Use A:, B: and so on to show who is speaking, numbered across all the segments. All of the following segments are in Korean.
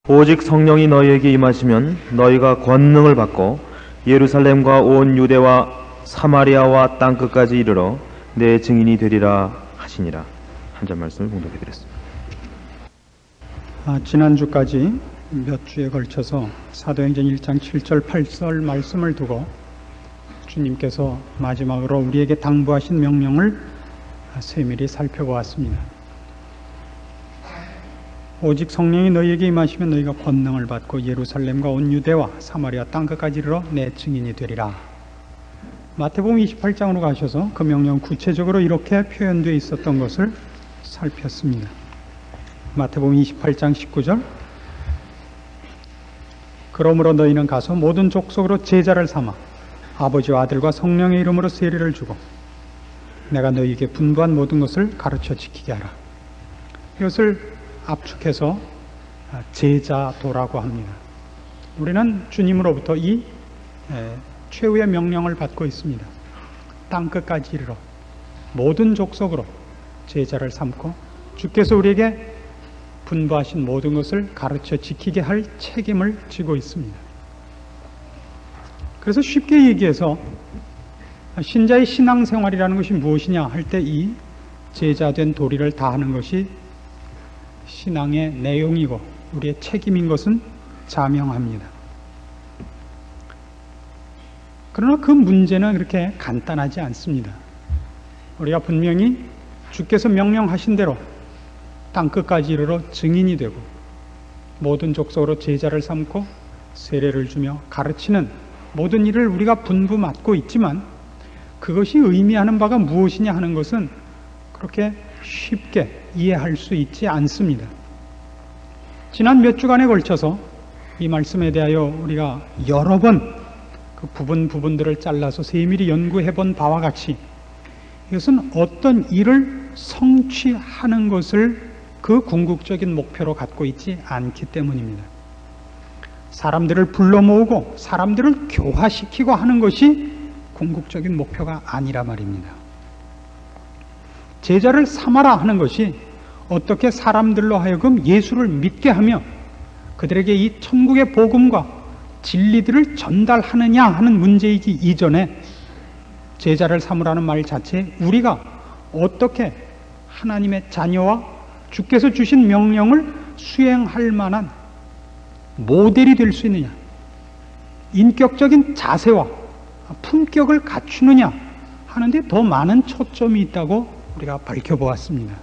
A: 오직 성령이 너희에게 임하시면 너희가 권능을 받고 예루살렘과 온 유대와 사마리아와 땅끝까지 이르러 내 증인이 되리라 하시니라. 한 절 말씀을 공독해 드렸습니다.
B: 지난주까지 몇 주에 걸쳐서 사도행전 1장 7절 8절 말씀을 두고 주님께서 마지막으로 우리에게 당부하신 명령을 세밀히 살펴보았습니다. 오직 성령이 너희에게 임하시면 너희가 권능을 받고 예루살렘과 온 유대와 사마리아 땅끝까지 이르러 내 증인이 되리라. 마태복음 28장으로 가셔서 그 명령 구체적으로 이렇게 표현되어 있었던 것을 살폈습니다. 마태복음 28장 19절, 그러므로 너희는 가서 모든 족속으로 제자를 삼아 아버지와 아들과 성령의 이름으로 세례를 주고 내가 너희에게 분부한 모든 것을 가르쳐 지키게 하라. 이것을 압축해서 제자도라고 합니다. 우리는 주님으로부터 이 최후의 명령을 받고 있습니다. 땅끝까지 이르러 모든 족속으로 제자를 삼고 주께서 우리에게 분부하신 모든 것을 가르쳐 지키게 할 책임을 지고 있습니다. 그래서 쉽게 얘기해서 신자의 신앙생활이라는 것이 무엇이냐 할 때 이 제자된 도리를 다하는 것이 신앙의 내용이고 우리의 책임인 것은 자명합니다. 그러나 그 문제는 그렇게 간단하지 않습니다. 우리가 분명히 주께서 명령하신 대로 땅끝까지 이르러 증인이 되고 모든 족속으로 제자를 삼고 세례를 주며 가르치는 모든 일을 우리가 분부 맡고 있지만 그것이 의미하는 바가 무엇이냐 하는 것은 그렇게 쉽게 이해할 수 있지 않습니다. 지난 몇 주간에 걸쳐서 이 말씀에 대하여 우리가 여러 번 그 부분들을 잘라서 세밀히 연구해 본 바와 같이 이것은 어떤 일을 성취하는 것을 그 궁극적인 목표로 갖고 있지 않기 때문입니다. 사람들을 불러 모으고 사람들을 교화시키고 하는 것이 궁극적인 목표가 아니라 말입니다. 제자를 삼아라 하는 것이 어떻게 사람들로 하여금 예수를 믿게 하며 그들에게 이 천국의 복음과 진리들을 전달하느냐 하는 문제이기 이전에 제자를 삼으라는 말 자체에 우리가 어떻게 하나님의 자녀와 주께서 주신 명령을 수행할 만한 모델이 될 수 있느냐, 인격적인 자세와 품격을 갖추느냐 하는데 더 많은 초점이 있다고 우리가 밝혀보았습니다.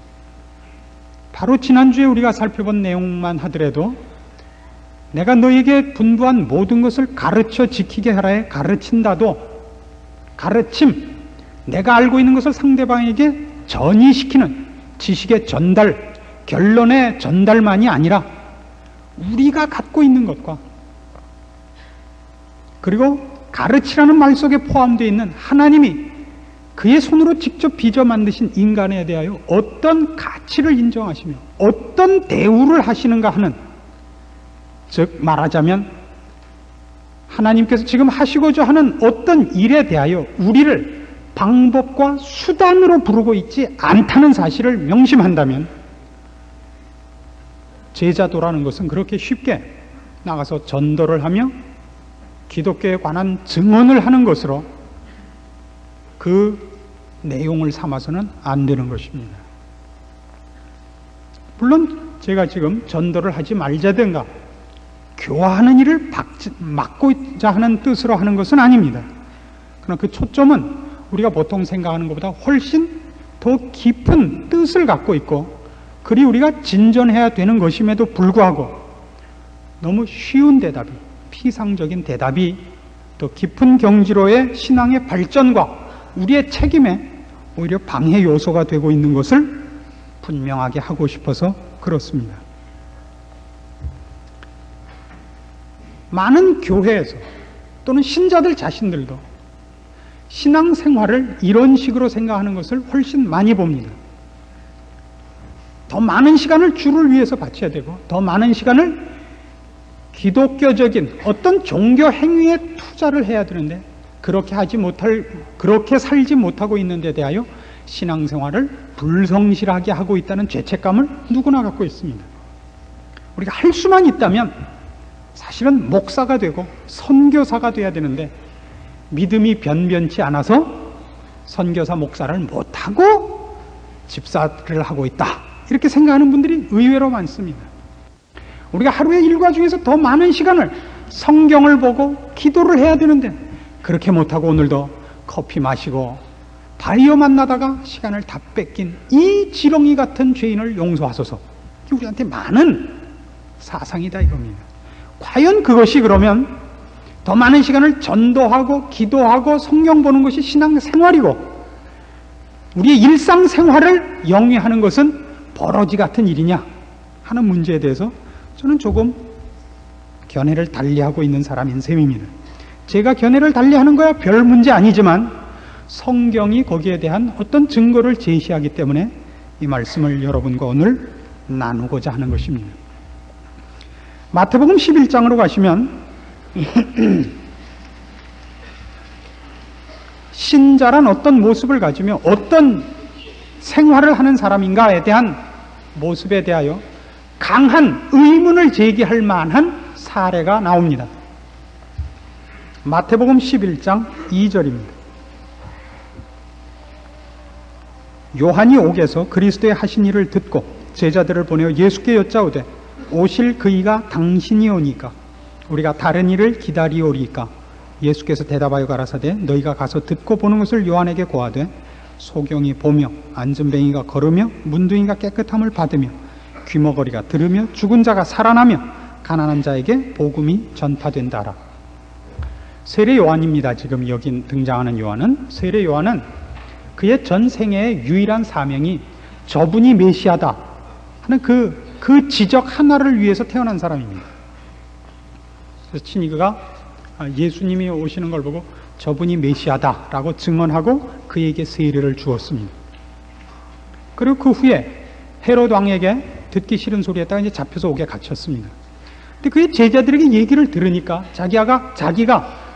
B: 바로 지난주에 우리가 살펴본 내용만 하더라도 내가 너에게 분부한 모든 것을 가르쳐 지키게 하라에 가르친다도 가르침, 내가 알고 있는 것을 상대방에게 전이시키는 지식의 전달, 결론의 전달만이 아니라 우리가 갖고 있는 것과 그리고 가르치라는 말 속에 포함되어 있는 하나님이 그의 손으로 직접 빚어 만드신 인간에 대하여 어떤 가치를 인정하시며 어떤 대우를 하시는가 하는, 즉 말하자면 하나님께서 지금 하시고자 하는 어떤 일에 대하여 우리를 방법과 수단으로 부르고 있지 않다는 사실을 명심한다면 제자도라는 것은 그렇게 쉽게 나가서 전도를 하며 기독교에 관한 증언을 하는 것으로 그 내용을 삼아서는 안 되는 것입니다. 물론 제가 지금 전도를 하지 말자든가 교화하는 일을 막고자 하는 뜻으로 하는 것은 아닙니다. 그러나 그 초점은 우리가 보통 생각하는 것보다 훨씬 더 깊은 뜻을 갖고 있고 그리 우리가 진전해야 되는 것임에도 불구하고 너무 쉬운 대답이, 피상적인 대답이 더 깊은 경지로의 신앙의 발전과 우리의 책임에 오히려 방해 요소가 되고 있는 것을 분명하게 하고 싶어서 그렇습니다. 많은 교회에서 또는 신자들 자신들도 신앙생활을 이런 식으로 생각하는 것을 훨씬 많이 봅니다. 더 많은 시간을 주를 위해서 바쳐야 되고 더 많은 시간을 기독교적인 어떤 종교 행위에 투자를 해야 되는데 그렇게 살지 못하고 있는 데 대하여 신앙생활을 불성실하게 하고 있다는 죄책감을 누구나 갖고 있습니다. 우리가 할 수만 있다면 사실은 목사가 되고 선교사가 돼야 되는데 믿음이 변변치 않아서 선교사 목사를 못하고 집사를 하고 있다, 이렇게 생각하는 분들이 의외로 많습니다. 우리가 하루의 일과 중에서 더 많은 시간을 성경을 보고 기도를 해야 되는데 그렇게 못하고 오늘도 커피 마시고 바이어 만나다가 시간을 다 뺏긴 이 지렁이 같은 죄인을 용서하소서. 우리한테 많은 사상이다 이겁니다. 과연 그것이 그러면 더 많은 시간을 전도하고 기도하고 성경 보는 것이 신앙생활이고 우리의 일상생활을 영위하는 것은 버러지 같은 일이냐 하는 문제에 대해서 저는 조금 견해를 달리하고 있는 사람인 셈입니다. 제가 견해를 달리하는 거야 별 문제 아니지만 성경이 거기에 대한 어떤 증거를 제시하기 때문에 이 말씀을 여러분과 오늘 나누고자 하는 것입니다. 마태복음 11장으로 가시면 신자란 어떤 모습을 가지며 어떤 생활을 하는 사람인가에 대한 모습에 대하여 강한 의문을 제기할 만한 사례가 나옵니다. 마태복음 11장 2절입니다. 요한이 옥에서 그리스도의 하신 일을 듣고 제자들을 보내어 예수께 여짜오되 오실 그이가 당신이오니까 우리가 다른 일을 기다리오리까. 예수께서 대답하여 가라사대 너희가 가서 듣고 보는 것을 요한에게 고하되 소경이 보며 안전뱅이가 걸으며 문둥이가 깨끗함을 받으며 귀머거리가 들으며 죽은 자가 살아나며 가난한 자에게 복음이 전파된다라. 세례 요한입니다. 지금 여기 등장하는 요한은, 세례 요한은 그의 전생애의 유일한 사명이 저분이 메시아다 하는 그 지적 하나를 위해서 태어난 사람입니다. 그래서 친히 그가 예수님이 오시는 걸 보고 저분이 메시아다라고 증언하고 그에게 세례를 주었습니다. 그리고 그 후에 헤롯 왕에게 듣기 싫은 소리 했다가 이제 잡혀서 옥에 갇혔습니다. 근데 그의 제자들에게 얘기를 들으니까 자기가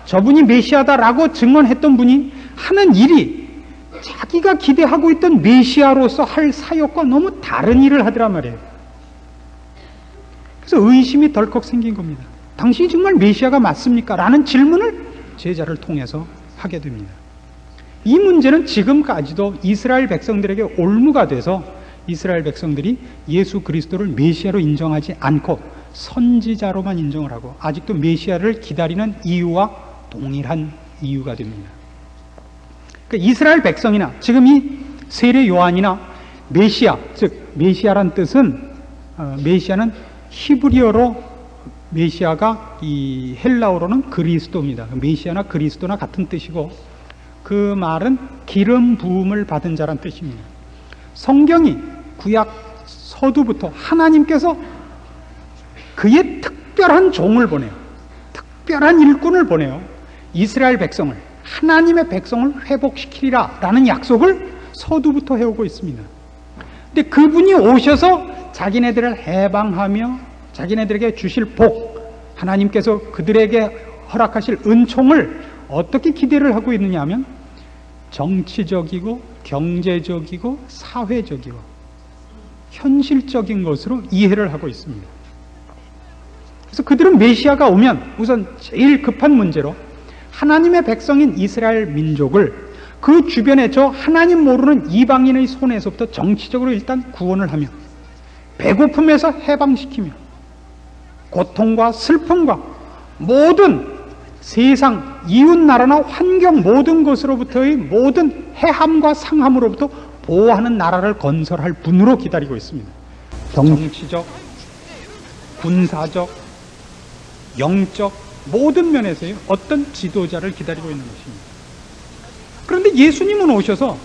B: 저분이 메시아다라고 증언했던 분이 하는 일이 자기가 기대하고 있던 메시아로서 할 사역과 너무 다른 일을 하더란 말이에요. 그래서 의심이 덜컥 생긴 겁니다. 당신이 정말 메시아가 맞습니까? 라는 질문을 제자를 통해서 하게 됩니다. 이 문제는 지금까지도 이스라엘 백성들에게 올무가 돼서 이스라엘 백성들이 예수 그리스도를 메시아로 인정하지 않고 선지자로만 인정을 하고 아직도 메시아를 기다리는 이유와 동일한 이유가 됩니다. 그러니까 이스라엘 백성이나 지금 이 세례 요한이나 메시아, 즉 메시아란 뜻은 메시아는 히브리어로 메시아가 이 헬라어로는 그리스도입니다. 메시아나 그리스도나 같은 뜻이고 그 말은 기름 부음을 받은 자란 뜻입니다. 성경이 구약 서두부터 하나님께서 그의 특별한 종을 보내요. 특별한 일꾼을 보내요. 이스라엘 백성을, 하나님의 백성을 회복시키리라 라는 약속을 서두부터 해오고 있습니다. 근데 그분이 오셔서 자기네들을 해방하며 자기네들에게 주실 복, 하나님께서 그들에게 허락하실 은총을 어떻게 기대를 하고 있느냐 하면 정치적이고 경제적이고 사회적이고 현실적인 것으로 이해를 하고 있습니다. 그래서 그들은 메시아가 오면 우선 제일 급한 문제로 하나님의 백성인 이스라엘 민족을 그 주변에 저 하나님 모르는 이방인의 손에서부터 정치적으로 일단 구원을 하며 배고픔에서 해방시키며 고통과 슬픔과 모든 세상 이웃나라나 환경 모든 것으로부터의 모든 해함과 상함으로부터 보호하는 나라를 건설할 분으로 기다리고 있습니다. 정치적, 군사적, 영적 모든 면에서의 어떤 지도자를 기다리고 있는 것입니다. 그런데 예수님은 오셔서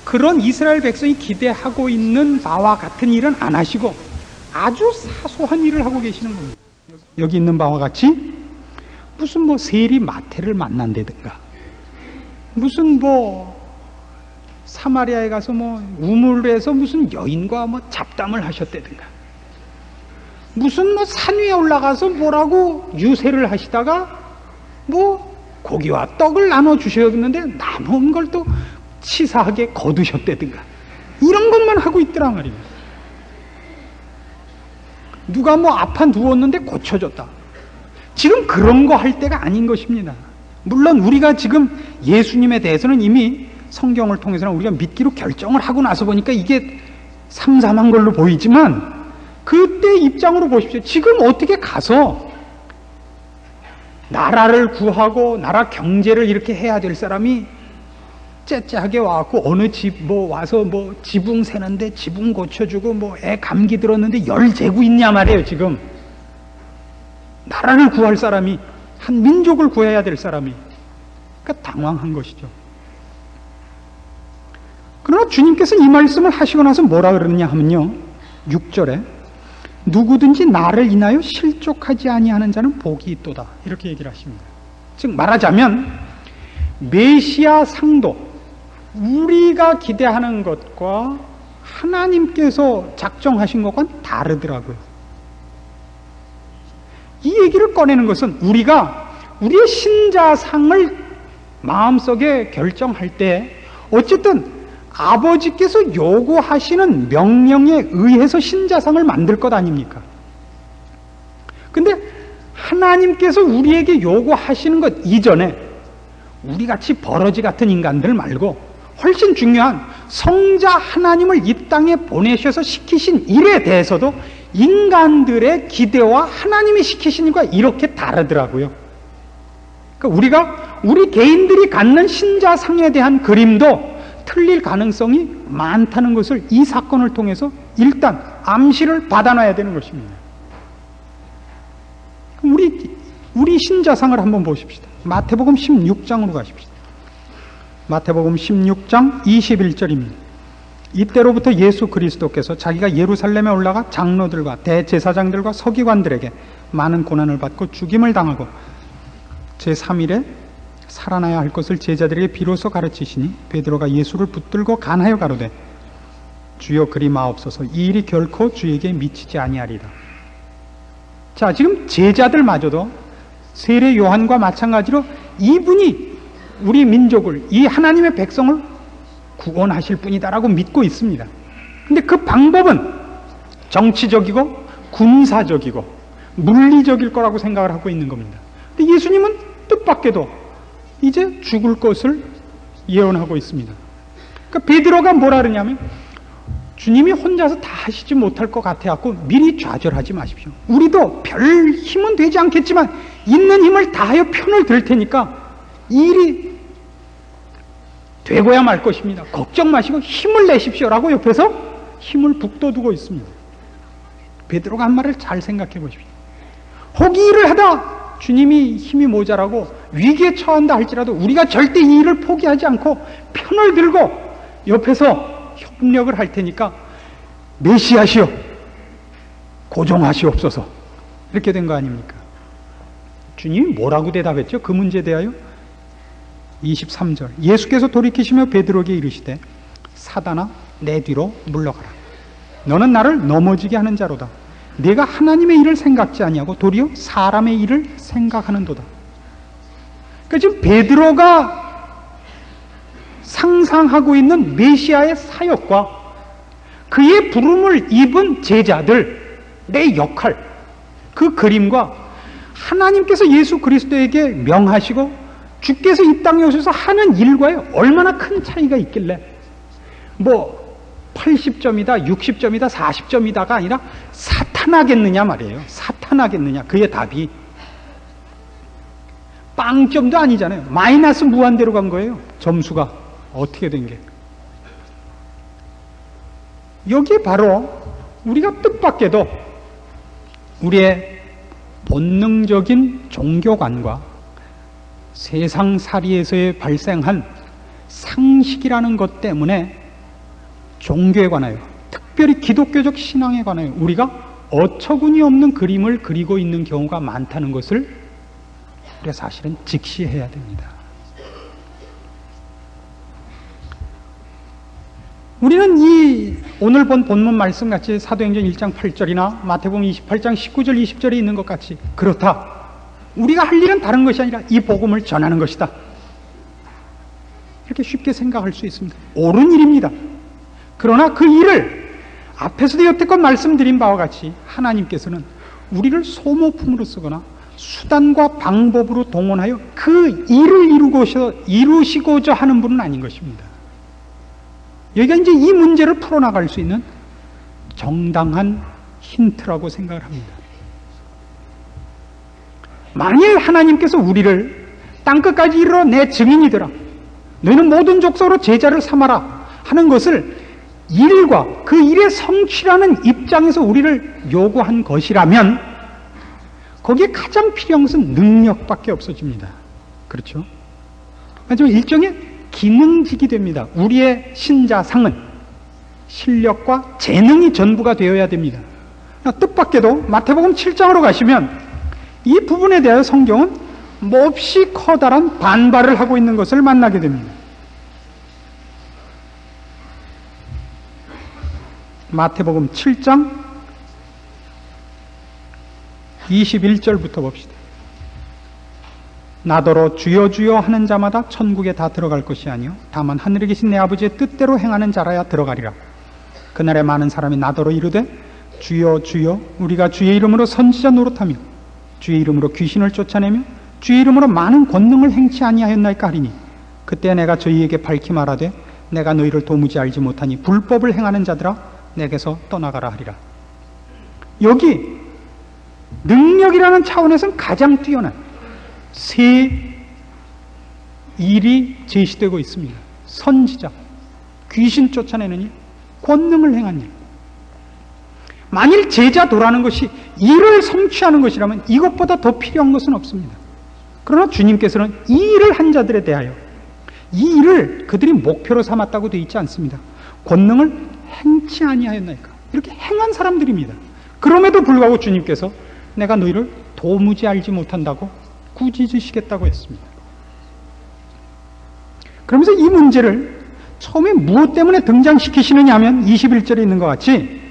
B: 그런 이스라엘 백성이 기대하고 있는 바와 같은 일은 안 하시고 아주 사소한 일을 하고 계시는 겁니다. 여기 있는 바와 같이 무슨 뭐 세리 마태를 만난다든가 무슨 뭐 사마리아에 가서 뭐 우물에서 무슨 여인과 뭐 잡담을 하셨다든가 무슨 뭐 산 위에 올라가서 뭐라고 유세를 하시다가 뭐 고기와 떡을 나눠 주셨는데 남은 걸 또 치사하게 거두셨다든가 이런 것만 하고 있더란 말입니다. 누가 뭐 아파 누웠는데 고쳐줬다. 지금 그런 거 할 때가 아닌 것입니다. 물론 우리가 지금 예수님에 대해서는 이미 성경을 통해서는 우리가 믿기로 결정을 하고 나서 보니까 이게 삼삼한 걸로 보이지만 그때 입장으로 보십시오. 지금 어떻게 가서 나라를 구하고 나라 경제를 이렇게 해야 될 사람이 째째하게 와갖고 어느 집 뭐 와서 뭐 지붕 새는데 지붕 고쳐주고 뭐 애 감기 들었는데 열 재고 있냐 말이에요. 지금 나라를 구할 사람이, 한 민족을 구해야 될 사람이, 그러니까 당황한 것이죠. 그러나 주님께서 이 말씀을 하시고 나서 뭐라 그러느냐 하면요, 6절에 누구든지 나를 인하여 실족하지 아니하는 자는 복이 있도다, 이렇게 얘기를 하십니다. 즉 말하자면 메시아 상도, 우리가 기대하는 것과 하나님께서 작정하신 것과는 다르더라고요. 이 얘기를 꺼내는 것은 우리가 우리의 신자상을 마음속에 결정할 때 어쨌든 아버지께서 요구하시는 명령에 의해서 신자상을 만들 것 아닙니까? 근데 하나님께서 우리에게 요구하시는 것 이전에 우리같이 버러지 같은 인간들 말고 훨씬 중요한 성자 하나님을 이 땅에 보내셔서 시키신 일에 대해서도 인간들의 기대와 하나님이 시키신 일과 이렇게 다르더라고요. 그러니까 우리 개인들이 갖는 신자상에 대한 그림도 틀릴 가능성이 많다는 것을 이 사건을 통해서 일단 암시를 받아놔야 되는 것입니다. 우리 신자상을 한번 보십시다. 마태복음 16장으로 가십시다. 마태복음 16장 21절입니다. 이때로부터 예수 그리스도께서 자기가 예루살렘에 올라가 장로들과 대제사장들과 서기관들에게 많은 고난을 받고 죽임을 당하고 제3일에 살아나야 할 것을 제자들에게 비로소 가르치시니 베드로가 예수를 붙들고 간하여 가로되 주여 그리 마옵소서, 이 일이 결코 주에게 미치지 아니하리라. 자, 지금 제자들마저도 세례 요한과 마찬가지로 이분이 우리 민족을, 이 하나님의 백성을 구원하실 분이다라고 믿고 있습니다. 근데 그 방법은 정치적이고 군사적이고 물리적일 거라고 생각을 하고 있는 겁니다. 근데 예수님은 뜻밖에도 이제 죽을 것을 예언하고 있습니다. 그러니까 베드로가 뭐라 그러냐면 주님이 혼자서 다 하시지 못할 것 같아갖고 미리 좌절하지 마십시오. 우리도 별 힘은 되지 않겠지만 있는 힘을 다하여 편을 들 테니까 이 일이 되고야 말 것입니다. 걱정 마시고 힘을 내십시오라고 옆에서 힘을 북돋우고 있습니다. 베드로가 한 말을 잘 생각해 보십시오. 호기일을 하다 주님이 힘이 모자라고 위기에 처한다 할지라도 우리가 절대 이 일을 포기하지 않고 편을 들고 옆에서 협력을 할 테니까 메시아시여 고종하시옵소서, 이렇게 된 거 아닙니까? 주님이 뭐라고 대답했죠? 그 문제에 대하여 23절 예수께서 돌이키시며 베드로에게 이르시되 사단아 내 뒤로 물러가라. 너는 나를 넘어지게 하는 자로다. 네가 하나님의 일을 생각지 아니하고 도리어 사람의 일을 생각하는도다. 그러니까 지금 베드로가 상상하고 있는 메시아의 사역과 그의 부름을 입은 제자들, 내 역할, 그 그림과 하나님께서 예수 그리스도에게 명하시고 주께서 이 땅에 오셔서 하는 일과에 얼마나 큰 차이가 있길래 뭐 80점이다 60점이다 40점이다가 아니라 사탄하겠느냐 말이에요. 사탄하겠느냐, 그의 답이 빵점도 아니잖아요. 마이너스 무한대로 간 거예요. 점수가 어떻게 된 게. 여기에 바로 우리가 뜻밖에도 우리의 본능적인 종교관과 세상살이에서 발생한 상식이라는 것 때문에 종교에 관하여, 특별히 기독교적 신앙에 관하여 우리가 어처구니 없는 그림을 그리고 있는 경우가 많다는 것을 우리가 사실은 직시해야 됩니다. 우리는 이 오늘 본 본문 말씀같이 사도행전 1장 8절이나 마태복음 28장 19절 20절에 있는 것 같이 그렇다, 우리가 할 일은 다른 것이 아니라 이 복음을 전하는 것이다, 이렇게 쉽게 생각할 수 있습니다. 옳은 일입니다. 그러나 그 일을 앞에서도 여태껏 말씀드린 바와 같이 하나님께서는 우리를 소모품으로 쓰거나 수단과 방법으로 동원하여 그 일을 이루시고자 하는 분은 아닌 것입니다. 여기가 이제 이 문제를 풀어나갈 수 있는 정당한 힌트라고 생각을 합니다. 만일 하나님께서 우리를 땅끝까지 이르러 내 증인이 되라, 너희는 모든 족속으로 제자를 삼아라 하는 것을 일과 그 일의 성취라는 입장에서 우리를 요구한 것이라면 거기에 가장 필요한 것은 능력밖에 없어집니다. 그렇죠? 하지만 일종의 기능직이 됩니다. 우리의 신자상은 실력과 재능이 전부가 되어야 됩니다. 뜻밖에도 마태복음 7장으로 가시면 이 부분에 대하여 성경은 몹시 커다란 반발을 하고 있는 것을 만나게 됩니다. 마태복음 7장 21절부터 봅시다. 나더러 주여 주여 하는 자마다 천국에 다 들어갈 것이 아니요 다만 하늘에 계신 내 아버지의 뜻대로 행하는 자라야 들어가리라. 그날에 많은 사람이 나더러 이르되 주여 주여 우리가 주의 이름으로 선지자 노릇하며 주의 이름으로 귀신을 쫓아내며 주의 이름으로 많은 권능을 행치 아니하였나이까 하리니 그때 내가 저희에게 밝히 말하되 내가 너희를 도무지 알지 못하니 불법을 행하는 자들아 내게서 떠나가라 하리라. 여기 능력이라는 차원에서는 가장 뛰어난 세 일이 제시되고 있습니다. 선지자, 귀신 쫓아내는 일, 권능을 행한 일. 만일 제자도라는 것이 일을 성취하는 것이라면 이것보다 더 필요한 것은 없습니다. 그러나 주님께서는 이 일을 한 자들에 대하여 이 일을 그들이 목표로 삼았다고 되어 있지 않습니다. 권능을 행치 아니하였나이까 이렇게 행한 사람들입니다. 그럼에도 불구하고 주님께서 내가 너희를 도무지 알지 못한다고 꾸짖으시겠다고 했습니다. 그러면서 이 문제를 처음에 무엇 때문에 등장시키시느냐 하면 21절에 있는 것 같이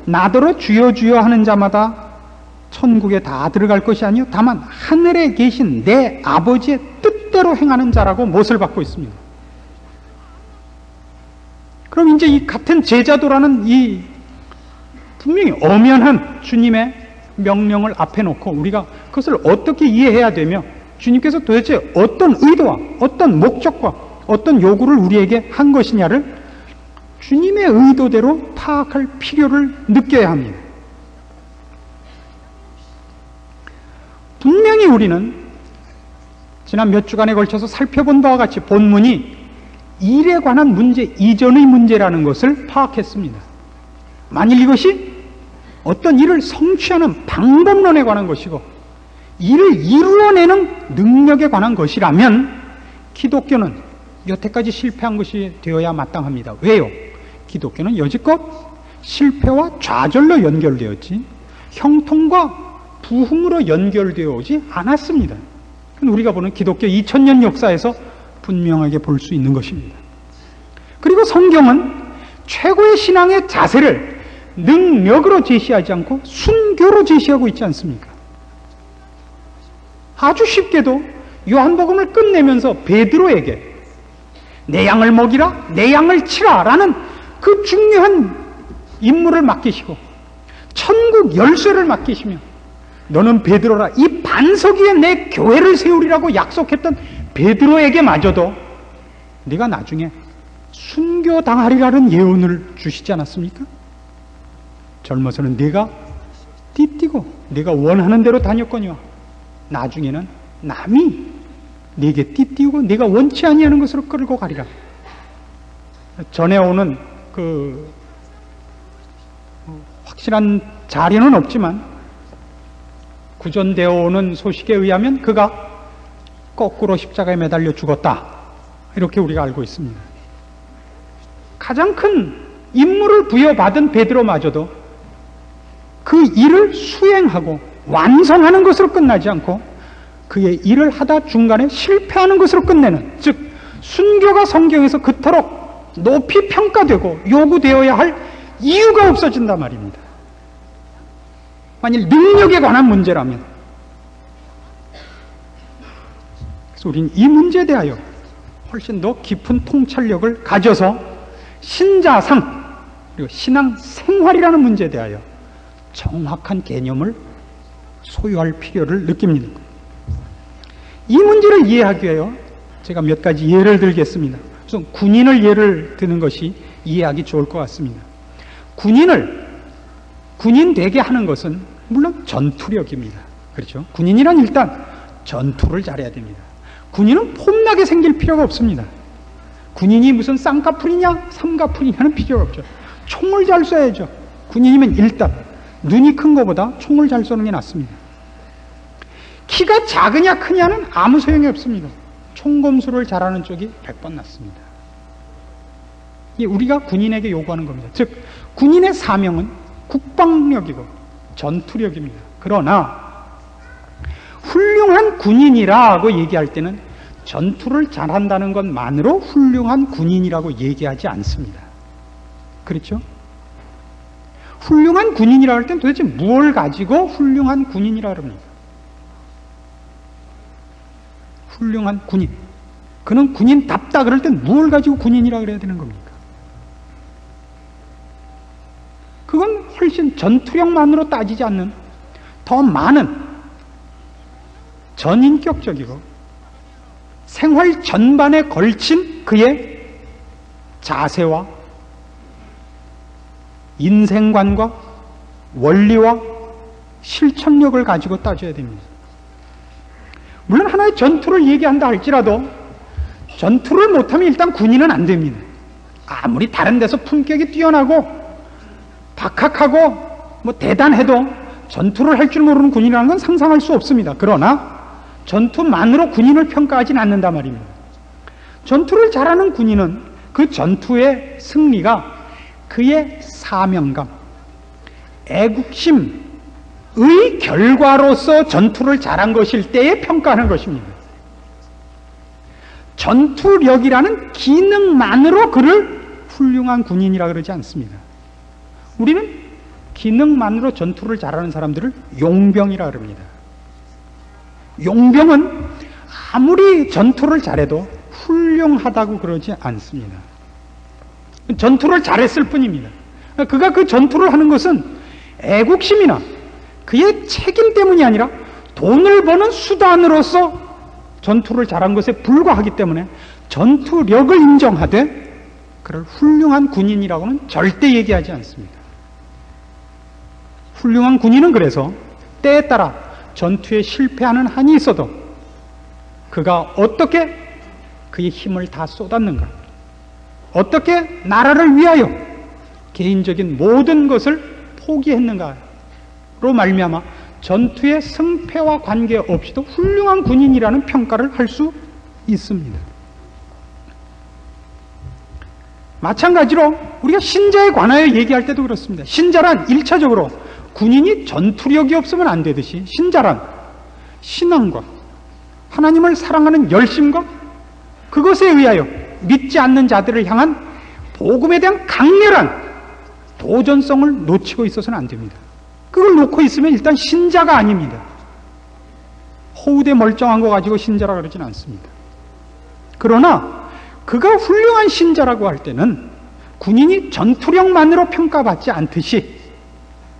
B: 나더러 주여 주여 하는 자마다 천국에 다 들어갈 것이 아니요 다만 하늘에 계신 내 아버지의 뜻대로 행하는 자라고 못을 받고 있습니다. 그럼 이제 이 같은 제자도라는 이 분명히 엄연한 주님의 명령을 앞에 놓고 우리가 그것을 어떻게 이해해야 되며 주님께서 도대체 어떤 의도와 어떤 목적과 어떤 요구를 우리에게 한 것이냐를 주님의 의도대로 파악할 필요를 느껴야 합니다. 분명히 우리는 지난 몇 주간에 걸쳐서 살펴본 바와 같이 본문이 일에 관한 문제 이전의 문제라는 것을 파악했습니다. 만일 이것이 어떤 일을 성취하는 방법론에 관한 것이고 일을 이루어내는 능력에 관한 것이라면 기독교는 여태까지 실패한 것이 되어야 마땅합니다. 왜요? 기독교는 여지껏 실패와 좌절로 연결되었지 형통과 부흥으로 연결되어 오지 않았습니다. 우리가 보는 기독교 2000년 역사에서 분명하게 볼 수 있는 것입니다. 그리고 성경은 최고의 신앙의 자세를 능력으로 제시하지 않고 순교로 제시하고 있지 않습니까? 아주 쉽게도 요한복음을 끝내면서 베드로에게 내 양을 먹이라, 내 양을 치라 라는 그 중요한 임무를 맡기시고 천국 열쇠를 맡기시며 너는 베드로라 이 반석 위에 내 교회를 세우리라고 약속했던 베드로에게마저도 네가 나중에 순교당하리라는 예언을 주시지 않았습니까? 젊어서는 네가 띠띠고 네가 원하는 대로 다녔거니와 나중에는 남이 네게 띠띠고 네가 원치 아니하는 것으로 끌고 가리라. 전해오는 그 확실한 자료는 없지만 구전되어 오는 소식에 의하면 그가 거꾸로 십자가에 매달려 죽었다. 이렇게 우리가 알고 있습니다. 가장 큰 임무를 부여받은 베드로마저도 그 일을 수행하고 완성하는 것으로 끝나지 않고 그의 일을 하다 중간에 실패하는 것으로 끝내는, 즉 순교가 성경에서 그토록 높이 평가되고 요구되어야 할 이유가 없어진단 말입니다. 만일 능력에 관한 문제라면. 그래서 우리는 이 문제에 대하여 훨씬 더 깊은 통찰력을 가져서 신자상, 그리고 신앙 생활이라는 문제에 대하여 정확한 개념을 소유할 필요를 느낍니다. 이 문제를 이해하기 위하여 제가 몇 가지 예를 들겠습니다. 우선 군인을 예를 드는 것이 이해하기 좋을 것 같습니다. 군인 되게 하는 것은 물론 전투력입니다. 그렇죠? 군인이란 일단 전투를 잘해야 됩니다. 군인은 폼나게 생길 필요가 없습니다. 군인이 무슨 쌍꺼풀이냐 삼꺼풀이냐는 필요가 없죠. 총을 잘 쏴야죠. 군인이면 일단 눈이 큰 것보다 총을 잘 쏘는 게 낫습니다. 키가 작으냐 크냐는 아무 소용이 없습니다. 총검술을 잘하는 쪽이 100번 낫습니다. 이게 우리가 군인에게 요구하는 겁니다. 즉 군인의 사명은 국방력이고 전투력입니다. 그러나 훌륭한 군인이라고 얘기할 때는 전투를 잘한다는 것만으로 훌륭한 군인이라고 얘기하지 않습니다. 그렇죠? 훌륭한 군인이라고 할 때는 도대체 무엇을 가지고 훌륭한 군인이라고 합니까? 훌륭한 군인. 그는 군인답다 그럴 땐 무엇을 가지고 군인이라고 그래야 되는 겁니까? 그건 훨씬 전투력만으로 따지지 않는 더 많은 전인격적이고 생활 전반에 걸친 그의 자세와 인생관과 원리와 실천력을 가지고 따져야 됩니다. 물론 하나의 전투를 얘기한다 할지라도 전투를 못하면 일단 군인은 안 됩니다. 아무리 다른 데서 품격이 뛰어나고 박학하고 뭐 대단해도 전투를 할 줄 모르는 군인이라는 건 상상할 수 없습니다. 그러나 전투만으로 군인을 평가하진 않는단 말입니다. 전투를 잘하는 군인은 그 전투의 승리가 그의 사명감, 애국심의 결과로서 전투를 잘한 것일 때에 평가하는 것입니다. 전투력이라는 기능만으로 그를 훌륭한 군인이라 그러지 않습니다. 우리는 기능만으로 전투를 잘하는 사람들을 용병이라 그럽니다. 용병은 아무리 전투를 잘해도 훌륭하다고 그러지 않습니다. 전투를 잘했을 뿐입니다. 그가 그 전투를 하는 것은 애국심이나 그의 책임 때문이 아니라 돈을 버는 수단으로서 전투를 잘한 것에 불과하기 때문에 전투력을 인정하되 그를 훌륭한 군인이라고는 절대 얘기하지 않습니다. 훌륭한 군인은 그래서 때에 따라 전투에 실패하는 한이 있어도 그가 어떻게 그의 힘을 다 쏟았는가, 어떻게 나라를 위하여 개인적인 모든 것을 포기했는가로 말미암아 전투의 승패와 관계없이도 훌륭한 군인이라는 평가를 할 수 있습니다. 마찬가지로 우리가 신자에 관하여 얘기할 때도 그렇습니다. 신자란 1차적으로 군인이 전투력이 없으면 안 되듯이 신자란 신앙과 하나님을 사랑하는 열심과 그것에 의하여 믿지 않는 자들을 향한 복음에 대한 강렬한 도전성을 놓치고 있어서는 안 됩니다. 그걸 놓고 있으면 일단 신자가 아닙니다. 허우대 멀쩡한 거 가지고 신자라 그러지는 않습니다. 그러나 그가 훌륭한 신자라고 할 때는 군인이 전투력만으로 평가받지 않듯이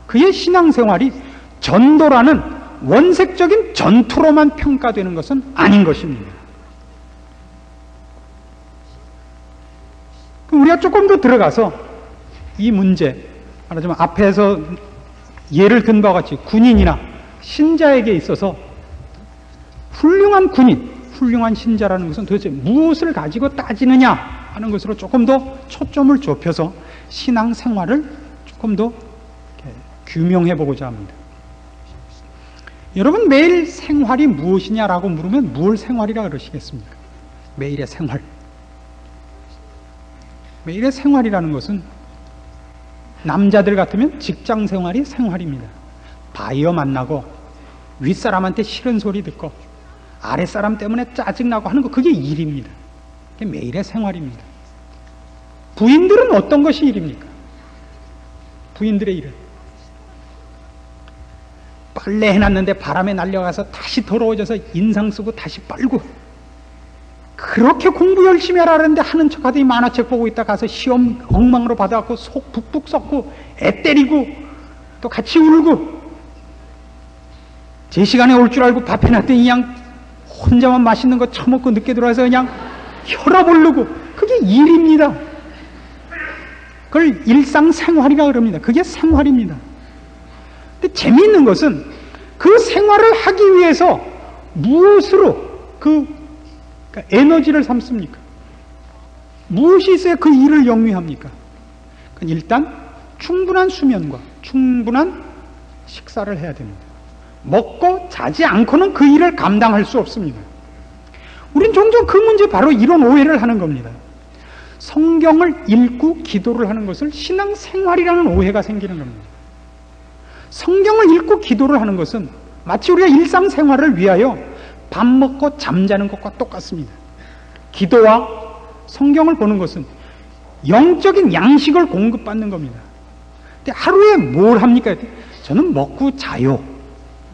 B: 그의 신앙생활이 전도라는 원색적인 전투로만 평가되는 것은 아닌 것입니다. 우리가 조금 더 들어가서 이 문제, 말하자면 앞에서 예를 든 바와 같이 군인이나 신자에게 있어서 훌륭한 군인, 훌륭한 신자라는 것은 도대체 무엇을 가지고 따지느냐 하는 것으로 조금 더 초점을 좁혀서 신앙생활을 조금 더 규명해 보고자 합니다. 여러분, 매일 생활이 무엇이냐라고 물으면 무엇 생활이라 그러시겠습니까? 매일의 생활. 매일의 생활이라는 것은 남자들 같으면 직장 생활이 생활입니다. 바이어 만나고 윗사람한테 싫은 소리 듣고 아랫사람 때문에 짜증나고 하는 거, 그게 일입니다. 그게 매일의 생활입니다. 부인들은 어떤 것이 일입니까? 부인들의 일은 빨래 해놨는데 바람에 날려가서 다시 더러워져서 인상 쓰고 다시 빨고, 그렇게 공부 열심히 하라 그러는데 하는 척하더니 만화책 보고 있다 가서 시험 엉망으로 받아갖고 속 북북 썩고 애 때리고 또 같이 울고 제 시간에 올 줄 알고 밥 해놨더니 그냥 혼자만 맛있는 거 처먹고 늦게 들어와서 그냥 혈압 오르고 그게 일입니다. 그걸 일상생활이라 그럽니다. 그게 생활입니다. 근데 재미있는 것은 그 생활을 하기 위해서 무엇으로 그러니까 에너지를 삼습니까? 무엇이 있어야 그 일을 영위합니까? 일단 충분한 수면과 충분한 식사를 해야 됩니다. 먹고 자지 않고는 그 일을 감당할 수 없습니다. 우린 종종 그 문제 바로 이런 오해를 하는 겁니다. 성경을 읽고 기도를 하는 것을 신앙생활이라는 오해가 생기는 겁니다. 성경을 읽고 기도를 하는 것은 마치 우리가 일상생활을 위하여 밥 먹고 잠자는 것과 똑같습니다. 기도와 성경을 보는 것은 영적인 양식을 공급받는 겁니다. 근데 하루에 뭘 합니까? 저는 먹고 자요.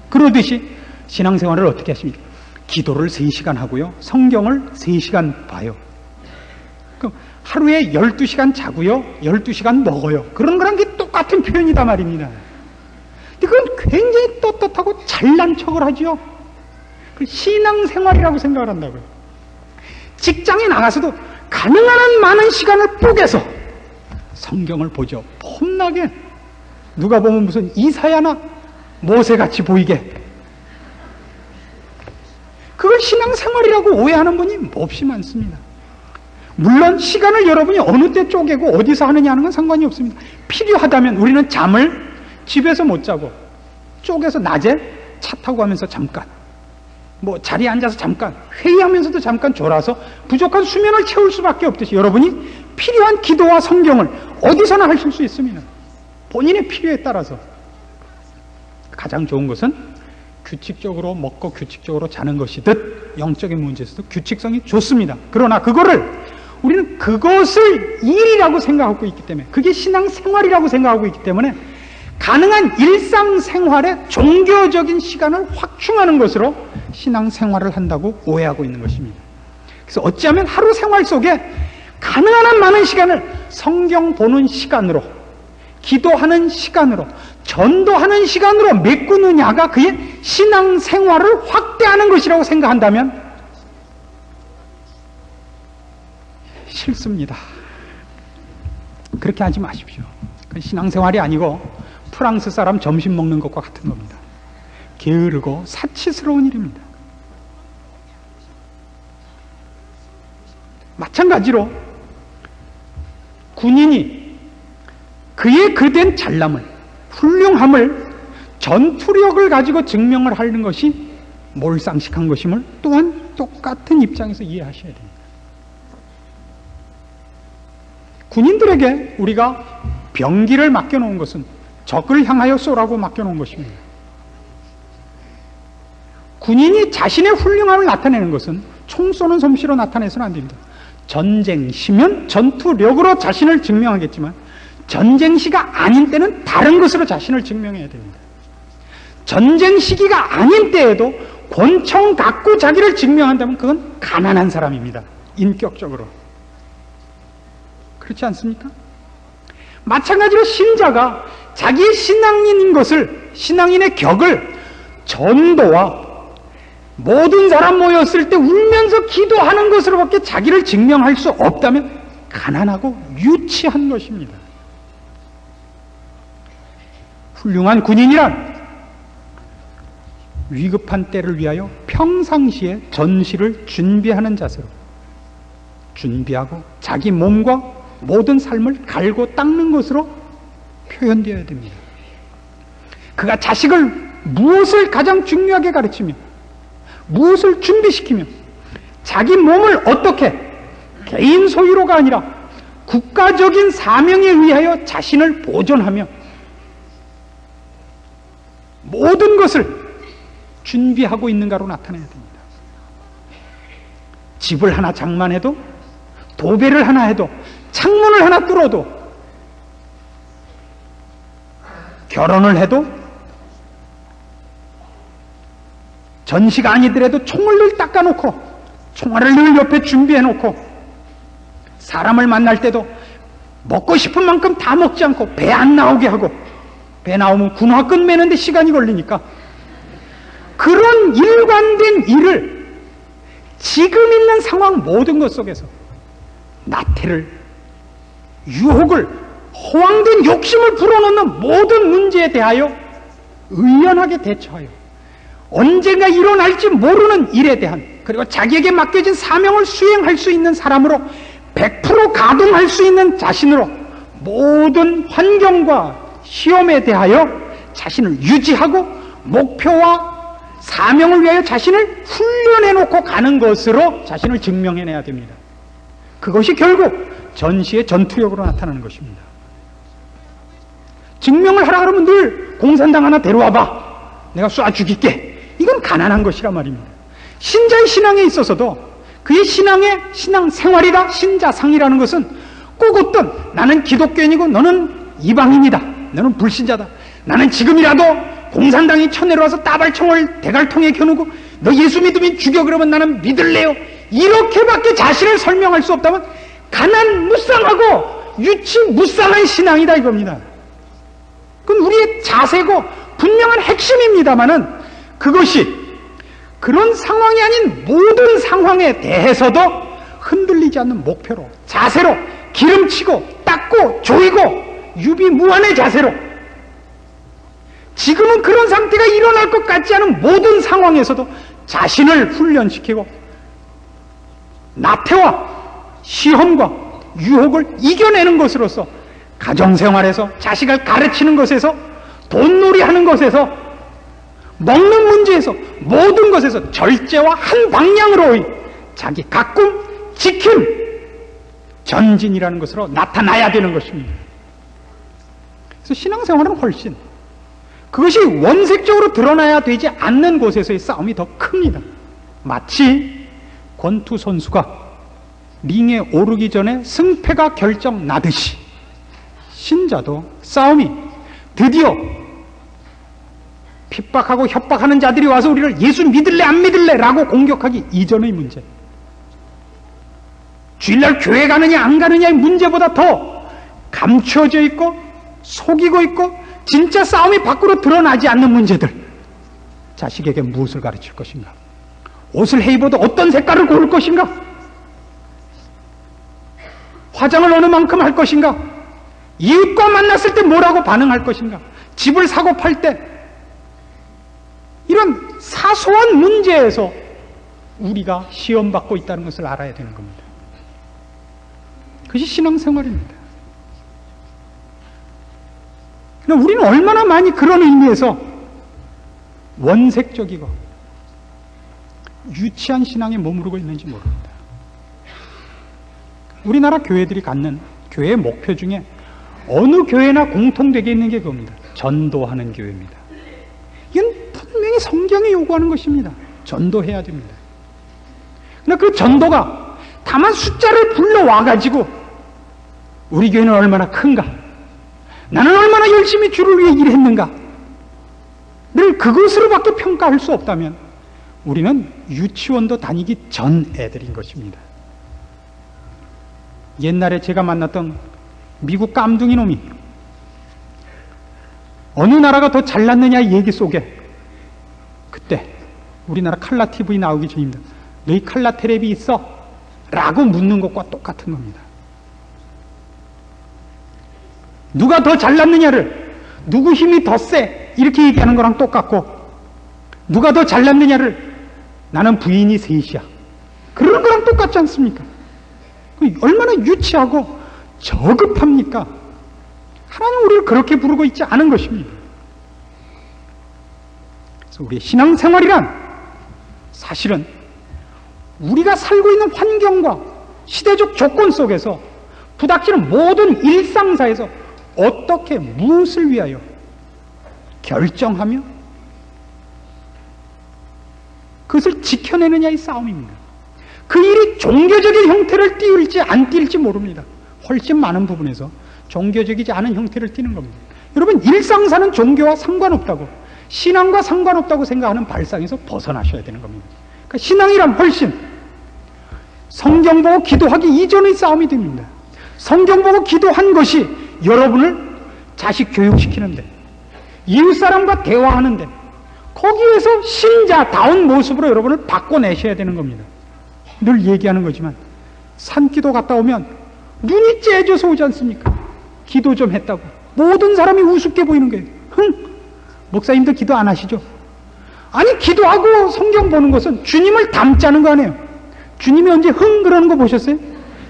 B: 그러듯이 신앙생활을 어떻게 하십니까? 기도를 3시간 하고요. 성경을 3시간 봐요. 그럼 하루에 12시간 자고요. 12시간 먹어요. 그런 거랑 게 똑같은 표현이다 말입니다. 근데 그건 굉장히 떳떳하고 잘난 척을 하죠. 신앙생활이라고 생각을 한다고요. 직장에 나가서도 가능한 한 많은 시간을 쪼개서 성경을 보죠. 폼나게 누가 보면 무슨 이사야나 모세같이 보이게. 그걸 신앙생활이라고 오해하는 분이 몹시 많습니다. 물론 시간을 여러분이 어느 때 쪼개고 어디서 하느냐 하는 건 상관이 없습니다. 필요하다면 우리는 잠을 집에서 못 자고 쪼개서 낮에 차 타고 가면서 잠깐 뭐 자리에 앉아서 잠깐 회의하면서도 잠깐 졸아서 부족한 수면을 채울 수밖에 없듯이 여러분이 필요한 기도와 성경을 어디서나 하실 수 있습니다. 본인의 필요에 따라서. 가장 좋은 것은 규칙적으로 먹고 규칙적으로 자는 것이듯 영적인 문제에서도 규칙성이 좋습니다. 그러나 우리는 그것을 일이라고 생각하고 있기 때문에 그게 신앙생활이라고 생각하고 있기 때문에 가능한 일상생활에 종교적인 시간을 확충하는 것으로 신앙생활을 한다고 오해하고 있는 것입니다. 그래서 어찌하면 하루 생활 속에 가능한 한 많은 시간을 성경 보는 시간으로, 기도하는 시간으로, 전도하는 시간으로 메꾸느냐가 그의 신앙생활을 확대하는 것이라고 생각한다면 싫습니다. 그렇게 하지 마십시오. 그건 신앙생활이 아니고 프랑스 사람 점심 먹는 것과 같은 겁니다. 게으르고 사치스러운 일입니다. 마찬가지로 군인이 그의 그된 잘남을, 훌륭함을 전투력을 가지고 증명을 하는 것이 몰상식한 것임을 또한 똑같은 입장에서 이해하셔야 됩니다. 군인들에게 우리가 병기를 맡겨놓은 것은 적을 향하여 쏘라고 맡겨놓은 것입니다. 군인이 자신의 훌륭함을 나타내는 것은 총 쏘는 솜씨로 나타내서는 안 됩니다. 전쟁시면 전투력으로 자신을 증명하겠지만 전쟁시가 아닌 때는 다른 것으로 자신을 증명해야 됩니다. 전쟁 시기가 아닌 때에도 권총 갖고 자기를 증명한다면 그건 가난한 사람입니다. 인격적으로. 그렇지 않습니까? 마찬가지로 신자가 자기의 신앙인인 것을, 신앙인의 격을 전도와 모든 사람 모였을 때 울면서 기도하는 것으로밖에 자기를 증명할 수 없다면 가난하고 유치한 것입니다. 훌륭한 군인이란 위급한 때를 위하여 평상시에 전시를 준비하는 자세로 준비하고 자기 몸과 모든 삶을 갈고 닦는 것으로 표현되어야 됩니다. 그가 자식을 무엇을 가장 중요하게 가르치며 무엇을 준비시키며 자기 몸을 어떻게 개인 소유로가 아니라 국가적인 사명에 의하여 자신을 보존하며 모든 것을 준비하고 있는가로 나타내야 됩니다. 집을 하나 장만해도, 도배를 하나 해도, 창문을 하나 뚫어도, 결혼을 해도, 전시가 아니더라도 총을 늘 닦아놓고 총알을 늘 옆에 준비해놓고 사람을 만날 때도 먹고 싶은 만큼 다 먹지 않고 배 안 나오게 하고, 배 나오면 군화 끝매는데 시간이 걸리니까 그런 일관된 일을 지금 있는 상황 모든 것 속에서 나태를, 유혹을, 허황된 욕심을 불어넣는 모든 문제에 대하여 의연하게 대처하여 언젠가 일어날지 모르는 일에 대한, 그리고 자기에게 맡겨진 사명을 수행할 수 있는 사람으로 100% 가동할 수 있는 자신으로 모든 환경과 시험에 대하여 자신을 유지하고 목표와 사명을 위하여 자신을 훈련해놓고 가는 것으로 자신을 증명해내야 됩니다. 그것이 결국 전시의 전투력으로 나타나는 것입니다. 증명을 하라 그러면 늘 공산당 하나 데려와봐, 내가 쏴 죽일게, 이건 가난한 것이란 말입니다. 신자의 신앙에 있어서도 그의 신앙의 신앙 생활이다, 신자상이라는 것은 꼭 어떤 나는 기독교인이고 너는 이방인이다, 너는 불신자다, 나는 지금이라도 공산당이 쳐내려와서 따발총을 대갈통에 겨누고 너 예수 믿으면 죽여 그러면 나는 믿을래요, 이렇게밖에 자신을 설명할 수 없다면 가난 무쌍하고 유치 무쌍한 신앙이다 이겁니다. 그건 우리의 자세고 분명한 핵심입니다마는 그것이 그런 상황이 아닌 모든 상황에 대해서도 흔들리지 않는 목표로, 자세로, 기름치고 닦고 조이고 유비무환의 자세로, 지금은 그런 상태가 일어날 것 같지 않은 모든 상황에서도 자신을 훈련시키고 나태와 시험과 유혹을 이겨내는 것으로서 가정생활에서, 자식을 가르치는 것에서, 돈놀이하는 것에서, 먹는 문제에서, 모든 것에서 절제와 한 방향으로의 자기 가꿈, 지킴, 전진이라는 것으로 나타나야 되는 것입니다. 그래서 신앙생활은 훨씬 그것이 원색적으로 드러나야 되지 않는 곳에서의 싸움이 더 큽니다. 마치 권투 선수가 링에 오르기 전에 승패가 결정 나듯이 신자도 싸움이 드디어 핍박하고 협박하는 자들이 와서 우리를 예수 믿을래 안 믿을래 라고 공격하기 이전의 문제, 주일날 교회 가느냐 안 가느냐의 문제보다 더 감춰져 있고 속이고 있고 진짜 싸움이 밖으로 드러나지 않는 문제들, 자식에게 무엇을 가르칠 것인가, 옷을 해입어도 어떤 색깔을 고를 것인가, 화장을 어느 만큼 할 것인가, 이웃과 만났을 때 뭐라고 반응할 것인가, 집을 사고 팔 때, 이런 사소한 문제에서 우리가 시험받고 있다는 것을 알아야 되는 겁니다. 그것이 신앙생활입니다. 그러나 우리는 얼마나 많이 그런 의미에서 원색적이고 유치한 신앙에 머무르고 있는지 모릅니다. 우리나라 교회들이 갖는 교회의 목표 중에 어느 교회나 공통되게 있는 게 그겁니다. 전도하는 교회입니다. 이건 분명히 성경이 요구하는 것입니다. 전도해야 됩니다. 그러나 그 전도가 다만 숫자를 불러와가지고 우리 교회는 얼마나 큰가, 나는 얼마나 열심히 주를 위해 일했는가, 늘 그것으로밖에 평가할 수 없다면 우리는 유치원도 다니기 전 애들인 것입니다. 옛날에 제가 만났던 미국 깜둥이 놈이 어느 나라가 더 잘났느냐 얘기 속에, 그때 우리나라 칼라 TV 나오기 전입니다. 너희 칼라 테레비 있어? 라고 묻는 것과 똑같은 겁니다. 누가 더 잘났느냐를, 누구 힘이 더 세, 이렇게 얘기하는 거랑 똑같고, 누가 더 잘났느냐를 나는 부인이 셋이야, 그러는 거랑 똑같지 않습니까? 얼마나 유치하고 저급합니까? 하나님 우리를 그렇게 부르고 있지 않은 것입니다. 그래서 우리의 신앙생활이란 사실은 우리가 살고 있는 환경과 시대적 조건 속에서 부닥치는 모든 일상사에서 어떻게 무엇을 위하여 결정하며 그것을 지켜내느냐의 싸움입니다. 그 일이 종교적인 형태를 띄울지 안 띄울지 모릅니다. 훨씬 많은 부분에서 종교적이지 않은 형태를 띠는 겁니다. 여러분, 일상사는 종교와 상관없다고, 신앙과 상관없다고 생각하는 발상에서 벗어나셔야 되는 겁니다. 그러니까 신앙이란 훨씬 성경 보고 기도하기 이전의 싸움이 됩니다. 성경 보고 기도한 것이 여러분을 자식 교육시키는데, 이웃사람과 대화하는데, 거기에서 신자다운 모습으로 여러분을 바꿔내셔야 되는 겁니다. 늘 얘기하는 거지만 산기도 갔다 오면 눈이 째져서 오지 않습니까? 기도 좀 했다고 모든 사람이 우습게 보이는 거예요. 목사님도 기도 안 하시죠? 아니, 기도하고 성경 보는 것은 주님을 닮자는 거 아니에요. 주님이 언제 그러는 거 보셨어요?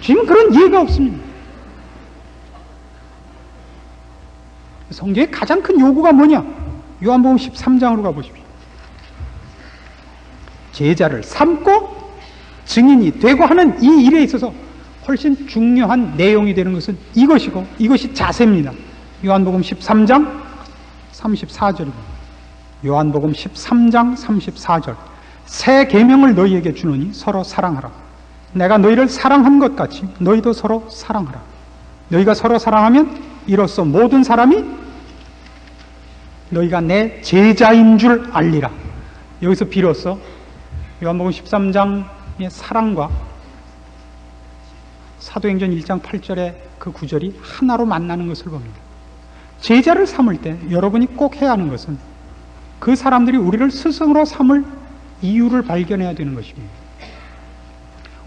B: 주님은 그런 예가 없습니다. 성경의 가장 큰 요구가 뭐냐? 요한복음 13장으로 가보십시오. 제자를 삼고 증인이 되고 하는 이 일에 있어서 훨씬 중요한 내용이 되는 것은 이것이고, 이것이 자세입니다. 요한복음 13장 34절입니다. 요한복음 13장 34절. 새 계명을 너희에게 주노니 서로 사랑하라. 내가 너희를 사랑한 것 같이 너희도 서로 사랑하라. 너희가 서로 사랑하면 이로써 모든 사람이 너희가 내 제자인 줄 알리라. 여기서 비로소 요한복음 13장의 사랑과 사도행전 1장 8절의 그 구절이 하나로 만나는 것을 봅니다. 제자를 삼을 때 여러분이 꼭 해야 하는 것은 그 사람들이 우리를 스승으로 삼을 이유를 발견해야 되는 것입니다.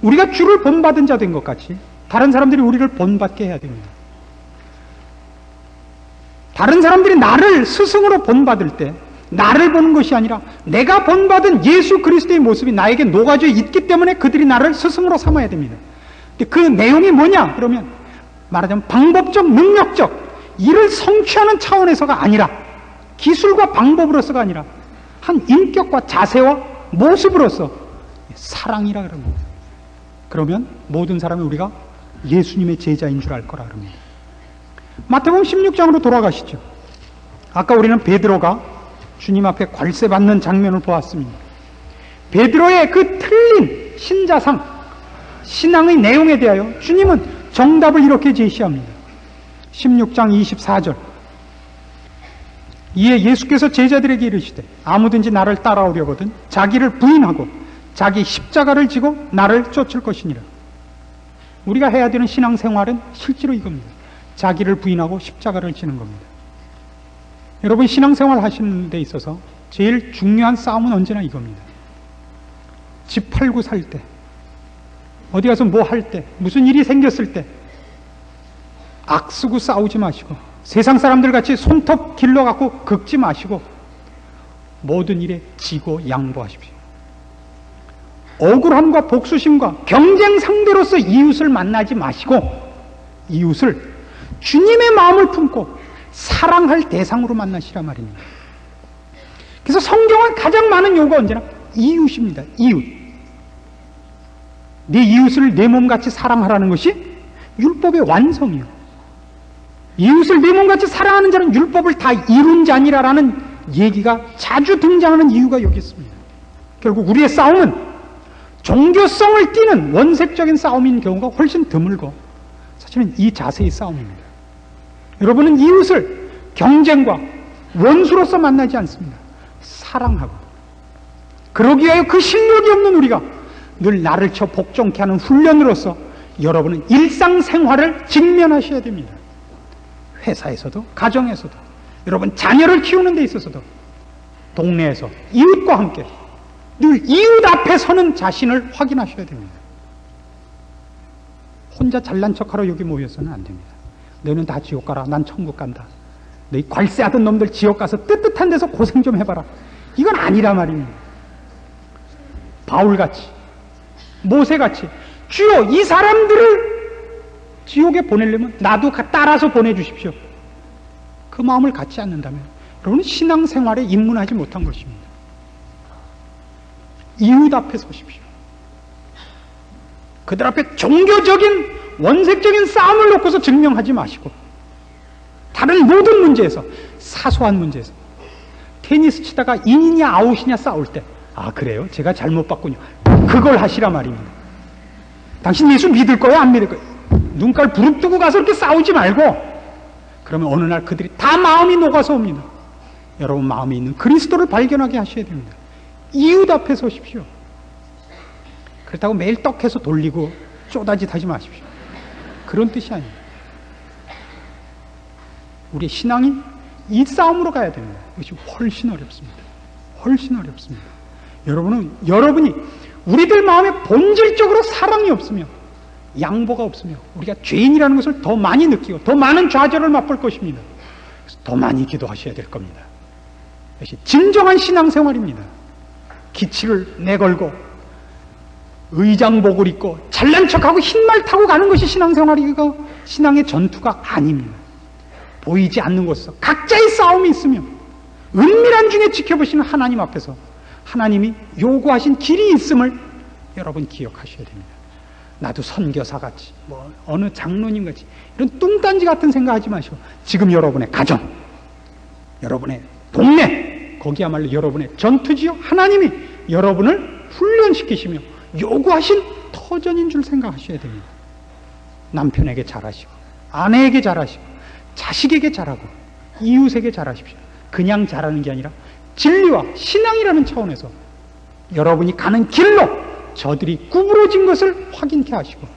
B: 우리가 주를 본받은 자 된 것 같이 다른 사람들이 우리를 본받게 해야 됩니다. 다른 사람들이 나를 스승으로 본받을 때 나를 보는 것이 아니라 내가 본받은 예수 그리스도의 모습이 나에게 녹아져 있기 때문에 그들이 나를 스승으로 삼아야 됩니다. 근데 그 내용이 뭐냐? 그러면 말하자면 방법적, 능력적 이를 성취하는 차원에서가 아니라, 기술과 방법으로서가 아니라 한 인격과 자세와 모습으로서 사랑이라 그럽니다. 그러면 모든 사람이 우리가 예수님의 제자인 줄 알 거라 그럽니다. 마태복음 16장으로 돌아가시죠. 아까 우리는 베드로가 주님 앞에 괄세 받는 장면을 보았습니다. 베드로의 그 틀린 신자상, 신앙의 내용에 대하여 주님은 정답을 이렇게 제시합니다. 16장 24절. 이에 예수께서 제자들에게 이르시되 아무든지 나를 따라오려거든 자기를 부인하고 자기 십자가를 지고 나를 쫓을 것이니라. 우리가 해야 되는 신앙생활은 실제로 이겁니다. 자기를 부인하고 십자가를 지는 겁니다. 여러분, 신앙생활 하시는 데 있어서 제일 중요한 싸움은 언제나 이겁니다. 집 팔고 살 때, 어디 가서 뭐 할 때, 무슨 일이 생겼을 때 악쓰고 싸우지 마시고, 세상 사람들 같이 손톱 길러갖고 긁지 마시고, 모든 일에 지고 양보하십시오. 억울함과 복수심과 경쟁 상대로서 이웃을 만나지 마시고, 이웃을 주님의 마음을 품고 사랑할 대상으로 만나시라 말입니다. 그래서 성경은 가장 많은 요구가 언제나 이웃입니다. 이웃. 네 이웃을 내 몸같이 사랑하라는 것이 율법의 완성이요. 이웃을 내 몸같이 사랑하는 자는 율법을 다 이룬 자니라라는 얘기가 자주 등장하는 이유가 여기 있습니다. 결국 우리의 싸움은 종교성을 띠는 원색적인 싸움인 경우가 훨씬 드물고, 사실은 이 자세의 싸움입니다. 여러분은 이웃을 경쟁과 원수로서 만나지 않습니다. 사랑하고, 그러기 위하여 그 실력이 없는 우리가 늘 나를 쳐 복종케 하는 훈련으로서 여러분은 일상생활을 직면하셔야 됩니다. 회사에서도, 가정에서도, 여러분 자녀를 키우는 데 있어서도, 동네에서 이웃과 함께 늘 이웃 앞에 서는 자신을 확인하셔야 됩니다. 혼자 잘난 척하러 여기 모여서는 안 됩니다. 너는 다 지옥 가라, 난 천국 간다. 너희 괄세하던 놈들 지옥 가서 뜨뜻한 데서 고생 좀 해봐라. 이건 아니라 말입니다. 바울같이, 모세같이 주여 이 사람들을 지옥에 보내려면 나도 따라서 보내주십시오. 그 마음을 갖지 않는다면 여러분은 신앙생활에 입문하지 못한 것입니다. 이웃 앞에 서십시오. 그들 앞에 종교적인 원색적인 싸움을 놓고서 증명하지 마시고, 다른 모든 문제에서, 사소한 문제에서, 테니스 치다가 인이냐 아웃이냐 싸울 때, 아 그래요? 제가 잘못 봤군요. 그걸 하시라 말입니다. 당신 예수 믿을 거야 안 믿을 거야? 눈깔 부릅뜨고 가서 이렇게 싸우지 말고, 그러면 어느 날 그들이 다 마음이 녹아서 옵니다. 여러분 마음에 있는 그리스도를 발견하게 하셔야 됩니다. 이웃 앞에 서십시오. 그렇다고 매일 떡해서 돌리고 쪼다짓 하지 마십시오. 그런 뜻이 아니에요. 우리의 신앙이 이 싸움으로 가야 됩니다. 이것이 훨씬 어렵습니다. 훨씬 어렵습니다. 여러분이 우리들 마음에 본질적으로 사랑이 없으며 양보가 없으며 우리가 죄인이라는 것을 더 많이 느끼고 더 많은 좌절을 맛볼 것입니다. 그래서 더 많이 기도하셔야 될 겁니다. 이것이 진정한 신앙생활입니다. 기치를 내걸고 의장복을 입고 잘난 척하고 흰말 타고 가는 것이 신앙생활이고 신앙의 전투가 아닙니다. 보이지 않는 곳에서 각자의 싸움이 있으며 은밀한 중에 지켜보시는 하나님 앞에서 하나님이 요구하신 길이 있음을 여러분 기억하셔야 됩니다. 나도 선교사같이 어느 장로님같이 이런 뚱딴지 같은 생각하지 마시고 지금 여러분의 가정, 여러분의 동네, 거기야말로 여러분의 전투지요. 하나님이 여러분을 훈련시키시며 요구하신 터전인 줄 생각하셔야 됩니다. 남편에게 잘하시고 아내에게 잘하시고 자식에게 잘하고 이웃에게 잘하십시오. 그냥 잘하는 게 아니라 진리와 신앙이라는 차원에서 여러분이 가는 길로 저들이 구부러진 것을 확인케 하시고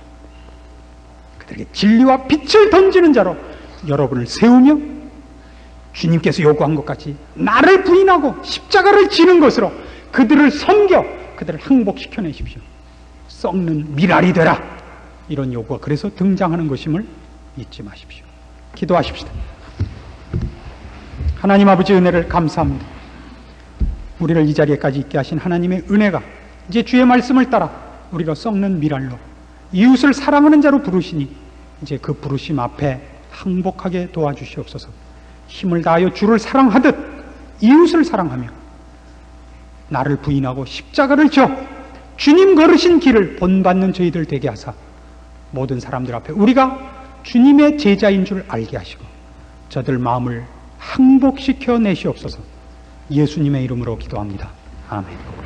B: 그들에게 진리와 빛을 던지는 자로 여러분을 세우며 주님께서 요구한 것 같이 나를 부인하고 십자가를 지는 것으로 그들을 섬겨 그들을 항복시켜내십시오. 썩는 미랄이 되라. 이런 요구가 그래서 등장하는 것임을 잊지 마십시오. 기도하십시다. 하나님 아버지 은혜를 감사합니다. 우리를 이 자리에까지 있게 하신 하나님의 은혜가 이제 주의 말씀을 따라 우리가 썩는 미랄로 이웃을 사랑하는 자로 부르시니 이제 그 부르심 앞에 항복하게 도와주시옵소서. 힘을 다하여 주를 사랑하듯 이웃을 사랑하며 나를 부인하고 십자가를 져 주님 걸으신 길을 본받는 저희들 되게 하사 모든 사람들 앞에 우리가 주님의 제자인 줄 알게 하시고 저들 마음을 항복시켜 내시옵소서. 예수님의 이름으로 기도합니다. 아멘.